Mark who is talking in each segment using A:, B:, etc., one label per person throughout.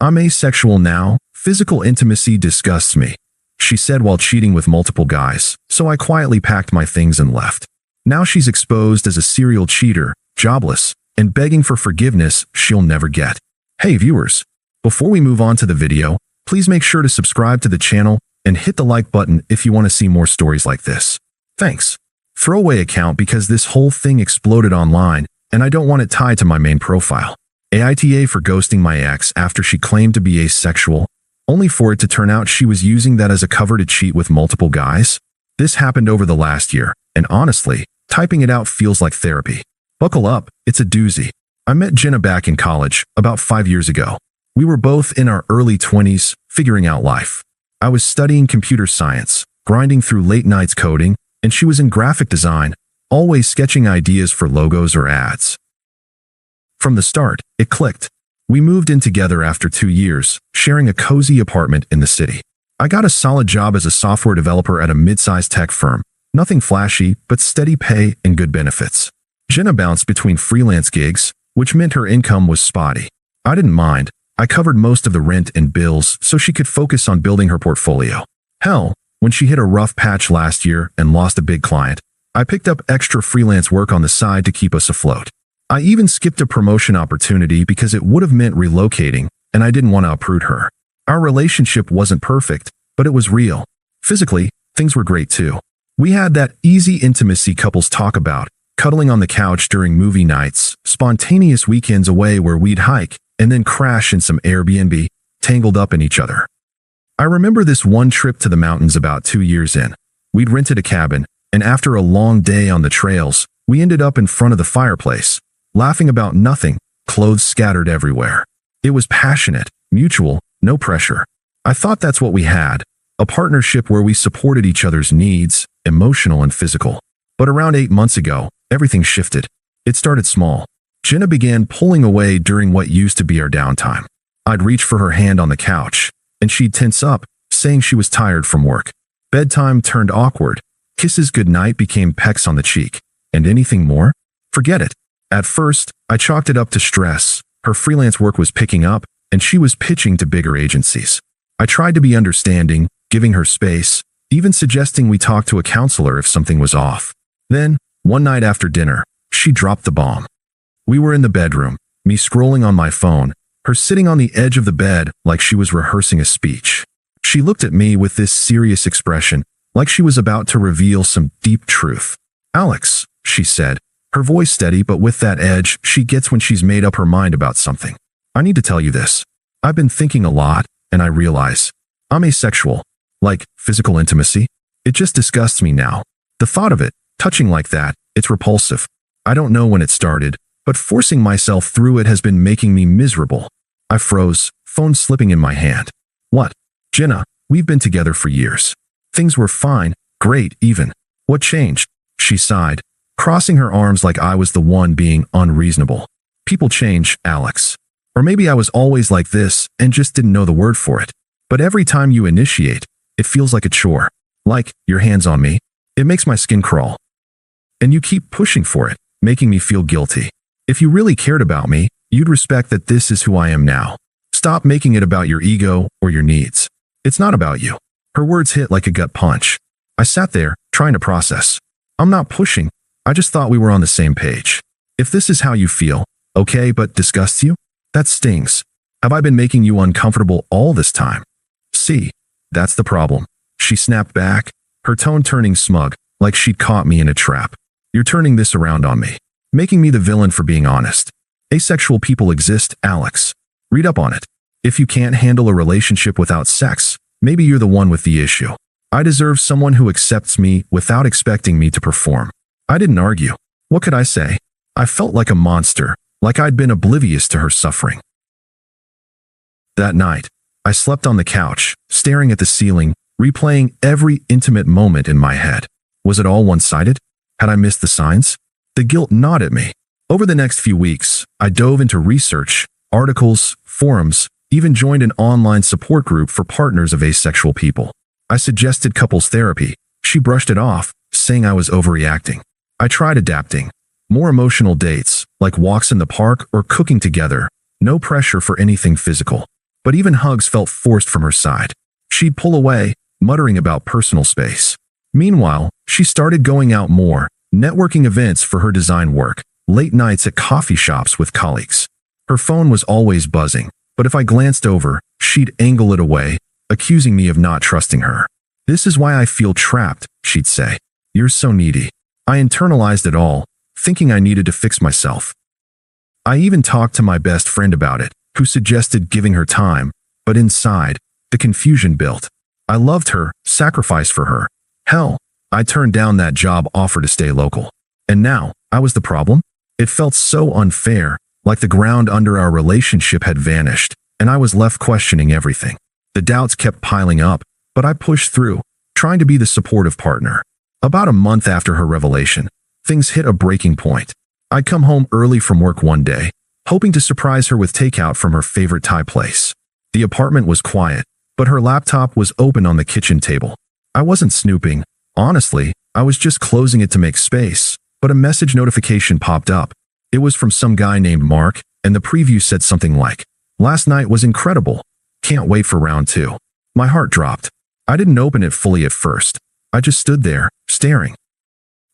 A: I'm asexual now. Physical intimacy disgusts me, she said while cheating with multiple guys, so I quietly packed my things and left. Now she's exposed as a serial cheater, jobless, and begging for forgiveness she'll never get. Hey viewers, before we move on to the video, please make sure to subscribe to the channel and hit the like button if you want to see more stories like this. Thanks. Throwaway account because this whole thing exploded online and I don't want it tied to my main profile. AITA for ghosting my ex after she claimed to be asexual, only for it to turn out she was using that as a cover to cheat with multiple guys. This happened over the last year, and honestly, typing it out feels like therapy. Buckle up, it's a doozy. I met Jenna back in college, about 5 years ago. We were both in our early 20s, figuring out life. I was studying computer science, grinding through late nights coding, and she was in graphic design, always sketching ideas for logos or ads. From the start, it clicked. We moved in together after 2 years, sharing a cozy apartment in the city. I got a solid job as a software developer at a mid-sized tech firm. Nothing flashy, but steady pay and good benefits. Jenna bounced between freelance gigs, which meant her income was spotty. I didn't mind. I covered most of the rent and bills so she could focus on building her portfolio. Hell, when she hit a rough patch last year and lost a big client, I picked up extra freelance work on the side to keep us afloat. I even skipped a promotion opportunity because it would have meant relocating, and I didn't want to uproot her. Our relationship wasn't perfect, but it was real. Physically, things were great too. We had that easy intimacy couples talk about, cuddling on the couch during movie nights, spontaneous weekends away where we'd hike, and then crash in some Airbnb, tangled up in each other. I remember this one trip to the mountains about 2 years in. We'd rented a cabin, and after a long day on the trails, we ended up in front of the fireplace, laughing about nothing, clothes scattered everywhere. It was passionate, mutual, no pressure. I thought that's what we had, a partnership where we supported each other's needs, emotional and physical. But around 8 months ago, everything shifted. It started small. Jenna began pulling away during what used to be our downtime. I'd reach for her hand on the couch, and she'd tense up, saying she was tired from work. Bedtime turned awkward. Kisses goodnight became pecks on the cheek. And anything more? Forget it. At first, I chalked it up to stress. Her freelance work was picking up, and she was pitching to bigger agencies. I tried to be understanding, giving her space, even suggesting we talk to a counselor if something was off. Then, one night after dinner, she dropped the bomb. We were in the bedroom, me scrolling on my phone, her sitting on the edge of the bed like she was rehearsing a speech. She looked at me with this serious expression, like she was about to reveal some deep truth. "Alex," she said, her voice steady but with that edge she gets when she's made up her mind about something. "I need to tell you this. I've been thinking a lot, and I realize I'm asexual. Like, physical intimacy? It just disgusts me now. The thought of it, touching like that, it's repulsive. I don't know when it started, but forcing myself through it has been making me miserable." I froze, phone slipping in my hand. "What?" "Jenna, we've been together for years. Things were fine, great even. What changed?" She sighed, crossing her arms like I was the one being unreasonable. "People change, Alex. Or maybe I was always like this and just didn't know the word for it. But every time you initiate, it feels like a chore. Like, your hands on me. It makes my skin crawl. And you keep pushing for it, making me feel guilty. If you really cared about me, you'd respect that this is who I am now. Stop making it about your ego or your needs. It's not about you." Her words hit like a gut punch. I sat there, trying to process. "I'm not pushing. I just thought we were on the same page. If this is how you feel, okay, but disgusts you? That stings. Have I been making you uncomfortable all this time?" "See, that's the problem." She snapped back, her tone turning smug, like she'd caught me in a trap. "You're turning this around on me, making me the villain for being honest. Asexual people exist, Alex. Read up on it. If you can't handle a relationship without sex, maybe you're the one with the issue. I deserve someone who accepts me without expecting me to perform." I didn't argue. What could I say? I felt like a monster, like I'd been oblivious to her suffering. That night, I slept on the couch, staring at the ceiling, replaying every intimate moment in my head. Was it all one-sided? Had I missed the signs? The guilt gnawed at me. Over the next few weeks, I dove into research, articles, forums, even joined an online support group for partners of asexual people. I suggested couples therapy. She brushed it off, saying I was overreacting. I tried adapting. More emotional dates, like walks in the park or cooking together. No pressure for anything physical. but even hugs felt forced from her side. She'd pull away, muttering about personal space. Meanwhile, she started going out more, networking events for her design work, late nights at coffee shops with colleagues. Her phone was always buzzing, but if I glanced over, she'd angle it away, accusing me of not trusting her. "This is why I feel trapped," she'd say. "You're so needy." I internalized it all, thinking I needed to fix myself. I even talked to my best friend about it, who suggested giving her time, but inside, the confusion built. I loved her, sacrificed for her. Hell, I turned down that job offer to stay local. And now, I was the problem? It felt so unfair, like the ground under our relationship had vanished, and I was left questioning everything. The doubts kept piling up, but I pushed through, trying to be the supportive partner. About a month after her revelation, things hit a breaking point. I'd come home early from work one day, hoping to surprise her with takeout from her favorite Thai place. The apartment was quiet, but her laptop was open on the kitchen table. I wasn't snooping. Honestly, I was just closing it to make space, but a message notification popped up. It was from some guy named Mark, and the preview said something like, "Last night was incredible. Can't wait for round 2. My heart dropped. I didn't open it fully at first. I just stood there, staring.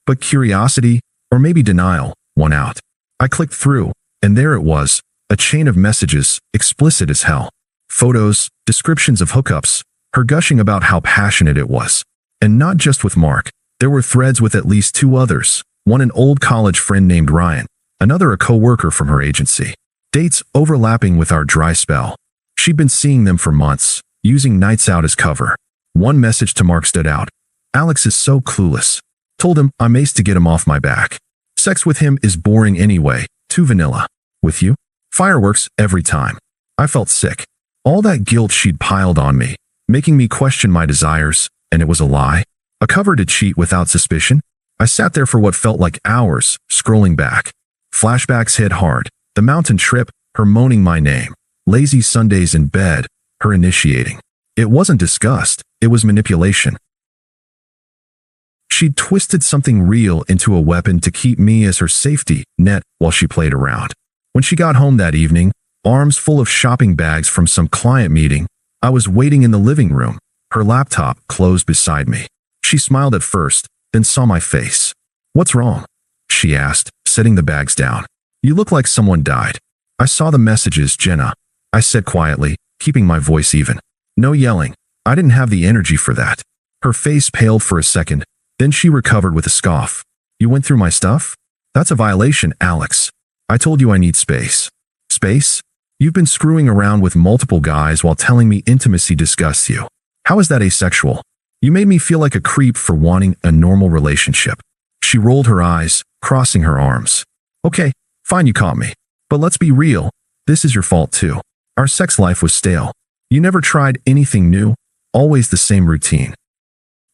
A: But curiosity, or maybe denial, won out. I clicked through, and there it was, a chain of messages, explicit as hell. Photos, descriptions of hookups, her gushing about how passionate it was. And not just with Mark. There were threads with at least 2 others, one an old college friend named Ryan, another a co-worker from her agency. Dates overlapping with our dry spell. She'd been seeing them for months, using nights out as cover. One message to Mark stood out. "Alex is so clueless. Told him I'm ace to get him off my back. Sex with him is boring anyway, too vanilla. With you? Fireworks every time." I felt sick. All that guilt she'd piled on me, making me question my desires, and it was a lie. A cover to cheat without suspicion? I sat there for what felt like hours, scrolling back. Flashbacks hit hard. The mountain trip, her moaning my name. Lazy Sundays in bed, her initiating. It wasn't disgust, it was manipulation. She'd twisted something real into a weapon to keep me as her safety net while she played around. When she got home that evening, arms full of shopping bags from some client meeting, I was waiting in the living room, her laptop closed beside me. She smiled at first, then saw my face. "What's wrong?" she asked, setting the bags down. "You look like someone died." "I saw the messages, Jenna," I said quietly, keeping my voice even. No yelling. I didn't have the energy for that. Her face paled for a second, then she recovered with a scoff. "You went through my stuff? That's a violation, Alex. I told you I need space." "Space? You've been screwing around with multiple guys while telling me intimacy disgusts you. How is that asexual? You made me feel like a creep for wanting a normal relationship." She rolled her eyes, crossing her arms. "Okay, fine, you caught me. But let's be real, this is your fault too. Our sex life was stale. You never tried anything new, always the same routine.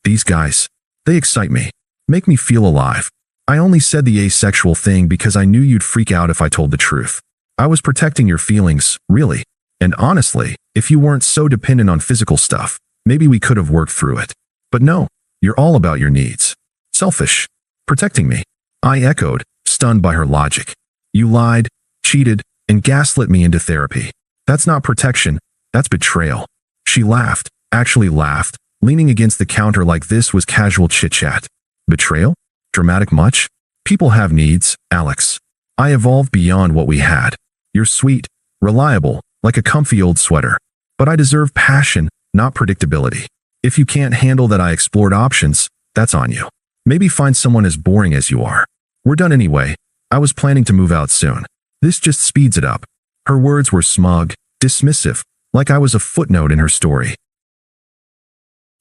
A: These guys, they excite me, make me feel alive. I only said the asexual thing because I knew you'd freak out if I told the truth. I was protecting your feelings, really. And honestly, if you weren't so dependent on physical stuff, maybe we could have worked through it. But no, you're all about your needs. Selfish. Protecting me." I echoed, stunned by her logic. "You lied, cheated, and gaslit me into therapy. That's not protection, that's betrayal." She laughed, actually laughed, leaning against the counter like this was casual chit-chat. "Betrayal? Dramatic much? People have needs, Alex. I evolved beyond what we had. You're sweet, reliable, like a comfy old sweater. But I deserve passion, not predictability. If you can't handle that I explored options, that's on you. Maybe find someone as boring as you are. We're done anyway. I was planning to move out soon. This just speeds it up." Her words were smug, dismissive, like I was a footnote in her story.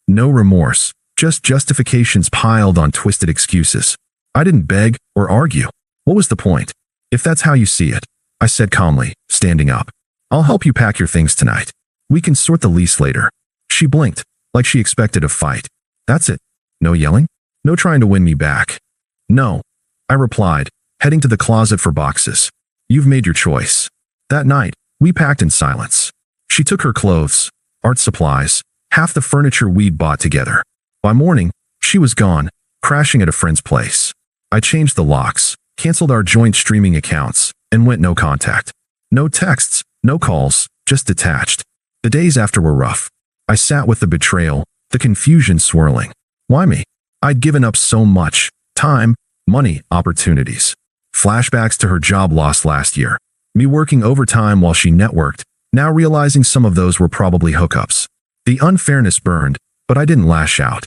A: No remorse, just justifications piled on twisted excuses. I didn't beg or argue. What was the point? "If that's how you see it," I said calmly, standing up, "I'll help you pack your things tonight. We can sort the lease later." She blinked, like she expected a fight. "That's it? No yelling? No trying to win me back?" "No," I replied, heading to the closet for boxes. "You've made your choice." That night, we packed in silence. She took her clothes, art supplies, half the furniture we'd bought together. By morning, she was gone, crashing at a friend's place. I changed the locks, canceled our joint streaming accounts, and went no contact. No texts, no calls, just detached. The days after were rough. I sat with the betrayal, the confusion swirling. Why me? I'd given up so much. Time, money, opportunities. Flashbacks to her job loss last year. Me working overtime while she networked, now realizing some of those were probably hookups. The unfairness burned, but I didn't lash out.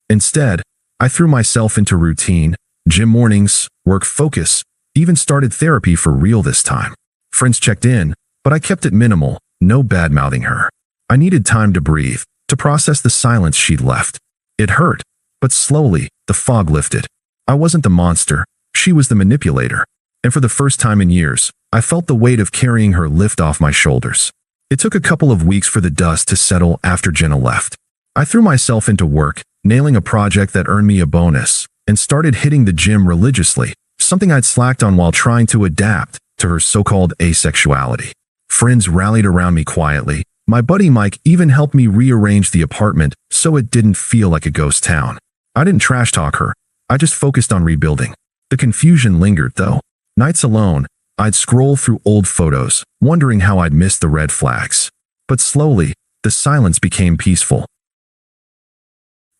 A: Instead, I threw myself into routine, gym mornings, work focus, even started therapy for real this time. Friends checked in, but I kept it minimal, no bad-mouthing her. I needed time to breathe, to process the silence she'd left. It hurt, but slowly, the fog lifted. I wasn't the monster, she was the manipulator. And for the first time in years, I felt the weight of carrying her lift off my shoulders. It took a couple of weeks for the dust to settle after Jenna left. I threw myself into work, nailing a project that earned me a bonus, and started hitting the gym religiously, something I'd slacked on while trying to adapt to her so-called asexuality. Friends rallied around me quietly. My buddy Mike even helped me rearrange the apartment so it didn't feel like a ghost town. I didn't trash talk her. I just focused on rebuilding. The confusion lingered, though. Nights alone, I'd scroll through old photos, wondering how I'd missed the red flags. But slowly, the silence became peaceful.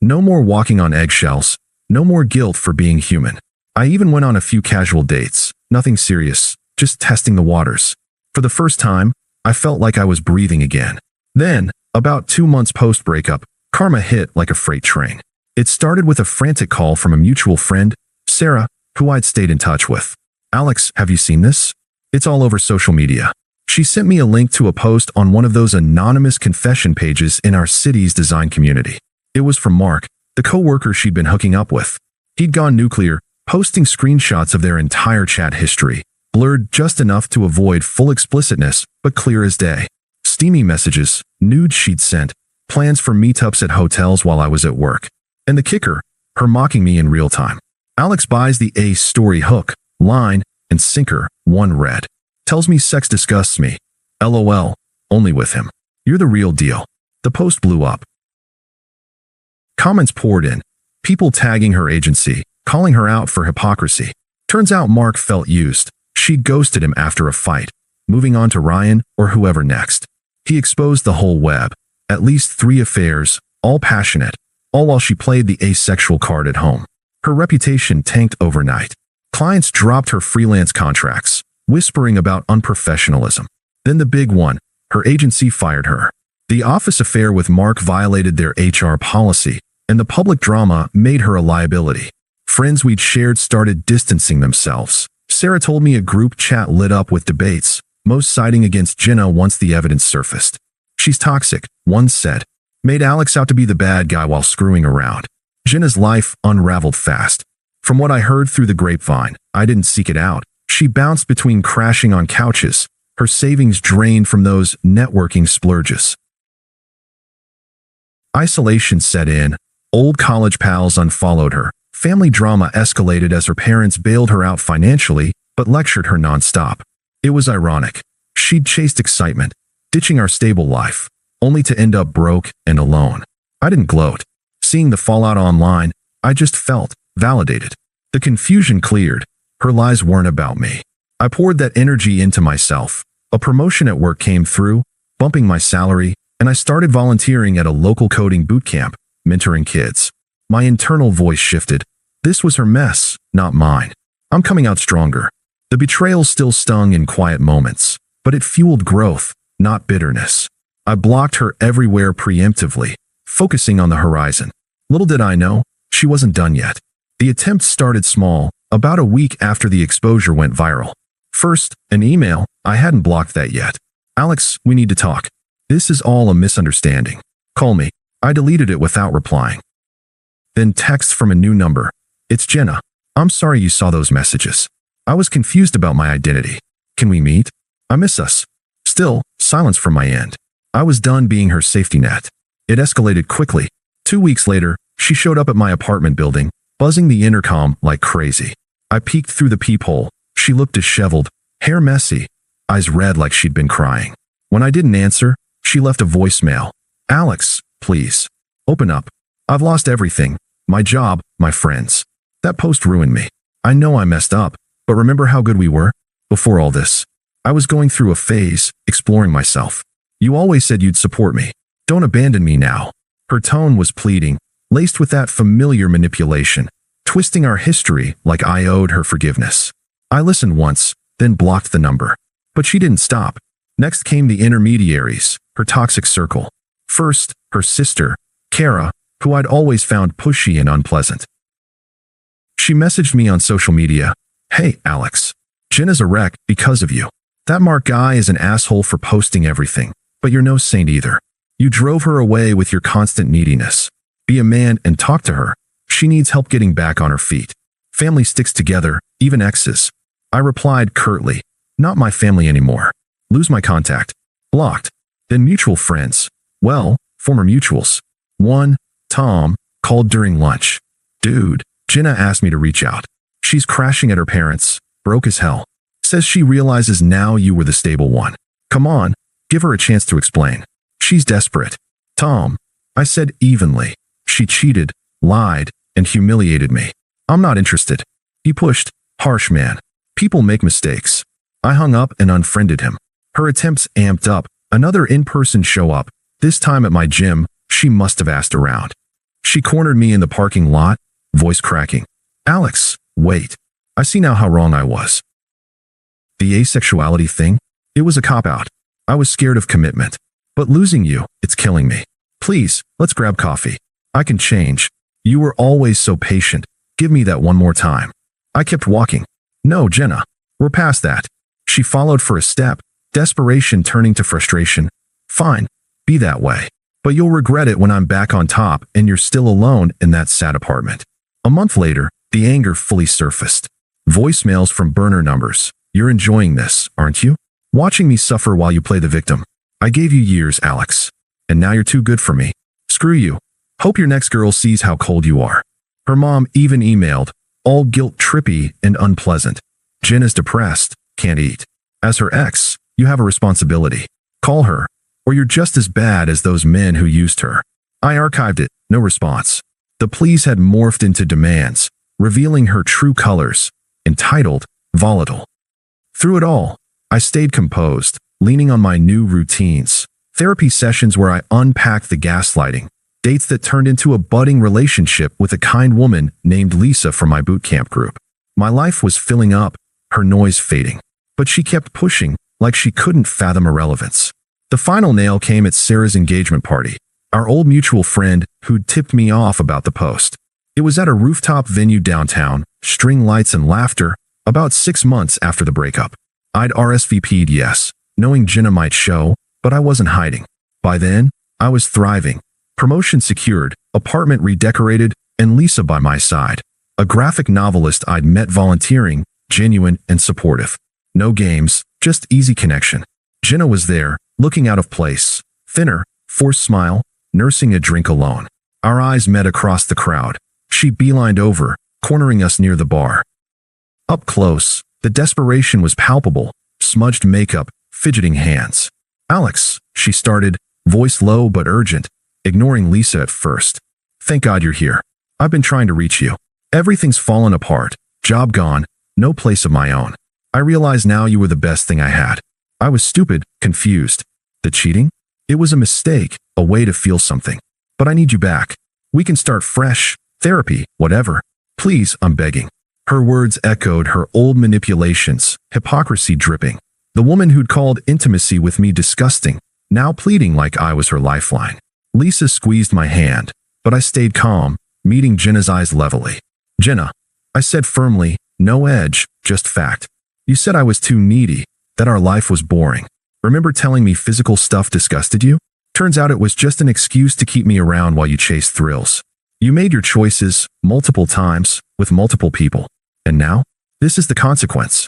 A: No more walking on eggshells, no more guilt for being human. I even went on a few casual dates, nothing serious, just testing the waters. For the first time, I felt like I was breathing again. Then, about 2 months post-breakup, karma hit like a freight train. It started with a frantic call from a mutual friend, Sarah, who I'd stayed in touch with. "Alex, have you seen this? It's all over social media." She sent me a link to a post on one of those anonymous confession pages in our city's design community. It was from Mark, the co-worker she'd been hooking up with. He'd gone nuclear, posting screenshots of their entire chat history, blurred just enough to avoid full explicitness, but clear as day. Steamy messages, nudes she'd sent, plans for meetups at hotels while I was at work. And the kicker, her mocking me in real time. "Alex buys the A story hook, line, and sinker, one red. Tells me sex disgusts me. LOL, only with him. You're the real deal." The post blew up. Comments poured in, people tagging her agency, calling her out for hypocrisy. Turns out Mark felt used. She'd ghosted him after a fight, moving on to Ryan or whoever next. He exposed the whole web, at least 3 affairs, all passionate, all while she played the asexual card at home. Her reputation tanked overnight. Clients dropped her freelance contracts, whispering about unprofessionalism. Then the big one, her agency fired her. The office affair with Mark violated their HR policy, and the public drama made her a liability. Friends we'd shared started distancing themselves. Sarah told me a group chat lit up with debates, most siding against Jenna once the evidence surfaced. "She's toxic," one said. Made Alex out to be the bad guy while screwing around. Jenna's life unraveled fast. From what I heard through the grapevine, I didn't seek it out. She bounced between crashing on couches, her savings drained from those networking splurges. Isolation set in, old college pals unfollowed her, family drama escalated as her parents bailed her out financially, but lectured her nonstop. It was ironic. She'd chased excitement, ditching our stable life, only to end up broke and alone. I didn't gloat. Seeing the fallout online, I just felt validated. The confusion cleared. Her lies weren't about me. I poured that energy into myself. A promotion at work came through, bumping my salary, and I started volunteering at a local coding boot camp, mentoring kids. My internal voice shifted. This was her mess, not mine. I'm coming out stronger. The betrayal still stung in quiet moments, but it fueled growth, not bitterness. I blocked her everywhere preemptively, focusing on the horizon. Little did I know, she wasn't done yet. The attempt started small, about a week after the exposure went viral. First, an email. I hadn't blocked that yet. "Alex, we need to talk. This is all a misunderstanding. Call me." I deleted it without replying. Then text from a new number. "It's Jenna. I'm sorry you saw those messages. I was confused about my identity. Can we meet? I miss us." Still, silence from my end. I was done being her safety net. It escalated quickly. 2 weeks later, she showed up at my apartment building, buzzing the intercom like crazy. I peeked through the peephole. She looked disheveled, hair messy, eyes red like she'd been crying. When I didn't answer, she left a voicemail. "Alex, please. Open up. I've lost everything. My job, my friends." That post ruined me. I know I messed up, but remember how good we were? Before all this. I was going through a phase, exploring myself. You always said you'd support me. Don't abandon me now. Her tone was pleading, laced with that familiar manipulation, twisting our history like I owed her forgiveness. I listened once, then blocked the number. But she didn't stop. Next came the intermediaries, her toxic circle. First, her sister, Kara, who I'd always found pushy and unpleasant. She messaged me on social media, "Hey, Alex. Jenna's a wreck because of you. That Mark guy is an asshole for posting everything, but you're no saint either. You drove her away with your constant neediness. Be a man and talk to her. She needs help getting back on her feet. Family sticks together, even exes." I replied curtly, "Not my family anymore. Lose my contact." Blocked. Then mutual friends. Well, former mutuals. One, Tom, called during lunch. "Dude, Jenna asked me to reach out. She's crashing at her parents', broke as hell. Says she realizes now you were the stable one. Come on, give her a chance to explain. She's desperate." "Tom," I said evenly. "She cheated, lied, and humiliated me. I'm not interested." He pushed, "Harsh man. People make mistakes." I hung up and unfriended him. Her attempts amped up. Another in-person show up, this time at my gym. She must have asked around. She cornered me in the parking lot, voice cracking. "Alex, wait. I see now how wrong I was. The asexuality thing? It was a cop-out. I was scared of commitment. But losing you, it's killing me. Please, let's grab coffee. I can change. You were always so patient. Give me that one more time." I kept walking. "No, Jenna. We're past that." She followed for a step, desperation turning to frustration. "Fine. Be that way. But you'll regret it when I'm back on top and you're still alone in that sad apartment." A month later, the anger fully surfaced. Voicemails from burner numbers. "You're enjoying this, aren't you? Watching me suffer while you play the victim. I gave you years, Alex. And now you're too good for me. Screw you. Hope your next girl sees how cold you are." Her mom even emailed, all guilt-trippy and unpleasant. "Jenna's depressed, can't eat. As her ex, you have a responsibility. Call her, or you're just as bad as those men who used her." I archived it, no response. The pleas had morphed into demands, revealing her true colors, entitled, volatile. Through it all, I stayed composed, leaning on my new routines, therapy sessions where I unpacked the gaslighting, dates that turned into a budding relationship with a kind woman named Lisa from my boot camp group. My life was filling up, her noise fading. But she kept pushing, like she couldn't fathom irrelevance. The final nail came at Sarah's engagement party, our old mutual friend who'd tipped me off about the post. It was at a rooftop venue downtown, string lights and laughter, about 6 months after the breakup. I'd RSVP'd yes, knowing Jenna might show, but I wasn't hiding. By then, I was thriving. Promotion secured, apartment redecorated, and Lisa by my side. A graphic novelist I'd met volunteering, genuine and supportive. No games, just easy connection. Jenna was there, looking out of place, thinner, forced smile, nursing a drink alone. Our eyes met across the crowd. She beelined over, cornering us near the bar. Up close, the desperation was palpable, smudged makeup, fidgeting hands. "Alex," she started, voice low but urgent, ignoring Lisa at first. "Thank God you're here. I've been trying to reach you. Everything's fallen apart, job gone, no place of my own. I realize now you were the best thing I had. I was stupid, confused. The cheating? It was a mistake, a way to feel something. But I need you back. We can start fresh, therapy, whatever. Please, I'm begging." Her words echoed her old manipulations, hypocrisy dripping. The woman who'd called intimacy with me disgusting, now pleading like I was her lifeline. Lisa squeezed my hand, but I stayed calm, meeting Jenna's eyes levelly. "Jenna," I said firmly, no edge, just fact. "You said I was too needy, that our life was boring. Remember telling me physical stuff disgusted you? Turns out it was just an excuse to keep me around while you chased thrills. You made your choices, multiple times, with multiple people. And now, this is the consequence."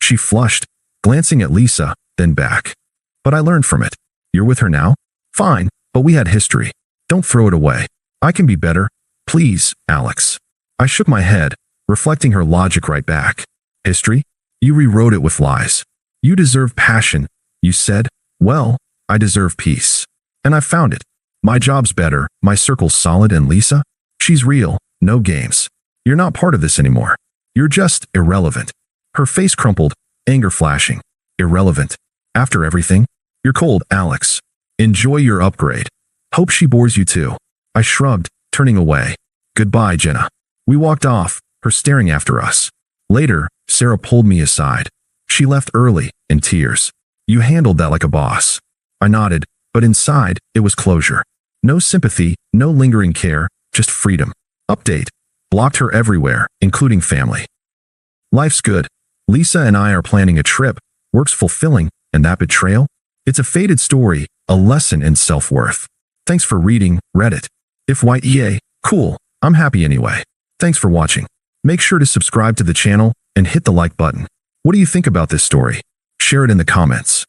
A: She flushed, glancing at Lisa, then back. "But I learned from it. You're with her now? Fine, but we had history. Don't throw it away. I can be better. Please, Alex." I shook my head, reflecting her logic right back. "History? You rewrote it with lies. You deserve passion, you said. Well, I deserve peace. And I found it. My job's better, my circle's solid, and Lisa? She's real, no games. You're not part of this anymore. You're just irrelevant." Her face crumpled, anger flashing. Irrelevant. After everything, you're cold, Alex. Enjoy your upgrade. Hope she bores you too. I shrugged, turning away. Goodbye, Jenna. We walked off, her staring after us. Later, Sarah pulled me aside. She left early, in tears. You handled that like a boss. I nodded, but inside, it was closure. No sympathy, no lingering care, just freedom. Update. Blocked her everywhere, including family. Life's good. Lisa and I are planning a trip. Work's fulfilling, and that betrayal? It's a faded story, a lesson in self-worth. Thanks for reading, Reddit. If YEA, cool, I'm happy anyway. Thanks for watching. Make sure to subscribe to the channel and hit the like button. What do you think about this story? Share it in the comments.